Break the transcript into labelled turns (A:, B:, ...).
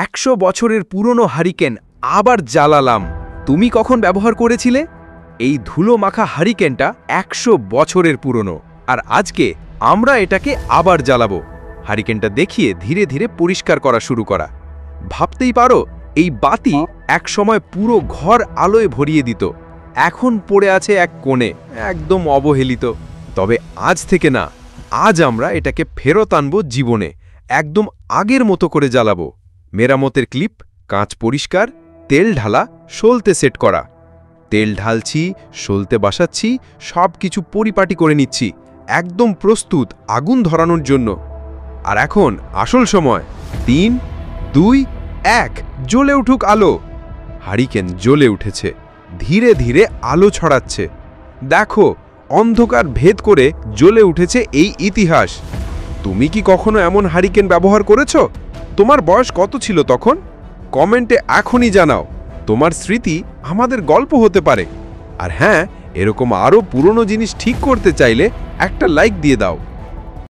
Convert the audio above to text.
A: 100 বছরের পুরনো হারিকেন আবার জ্বালালাম। তুমি কখন ব্যবহার করেছিলে? এই ধুলো মাখা হারিকেনটা 100 বছরের পুরনো, আর আজকে আমরা এটাকে আবার জ্বালাবো। হারিকেনটা দেখিয়ে ধীরে ধীরে পরিষ্কার করা শুরু করা। ভাবতেই পারো, এই বাতি একসময় পুরো ঘর আলোয় ভরিয়ে দিত। এখন পড়ে আছে এক কোণে, একদম অবহেলিত। তবে আজ থেকে না, আজ আমরা এটাকে ফেরত আনবো জীবনে, একদম আগের মতো করে জ্বালাবো। মেরামতের ক্লিপ, কাঁচ পরিষ্কার, তেল ঢালা, সলতে সেট করা। তেল ঢালছি, সলতে বসাচ্ছি, সব কিছু পরিপাটি করে নিচ্ছি, একদম প্রস্তুত আগুন ধরানোর জন্য। আর এখন আসল সময়। 3, 2, 1, জ্বলে উঠুক আলো। হারিকেন জ্বলে উঠেছে, ধীরে ধীরে আলো ছড়াচ্ছে। দেখো, অন্ধকার ভেদ করে জ্বলে উঠেছে এই ইতিহাস। তুমি কি কখনো এমন হারিকেন ব্যবহার করেছো? তোমার বয়স কত ছিল তখন? কমেন্টে এখনই জানাও। তোমার স্মৃতি আমাদের গল্প হতে পারে। আর হ্যাঁ, এরকম আরও পুরনো জিনিস ঠিক করতে চাইলে একটা লাইক দিয়ে দাও।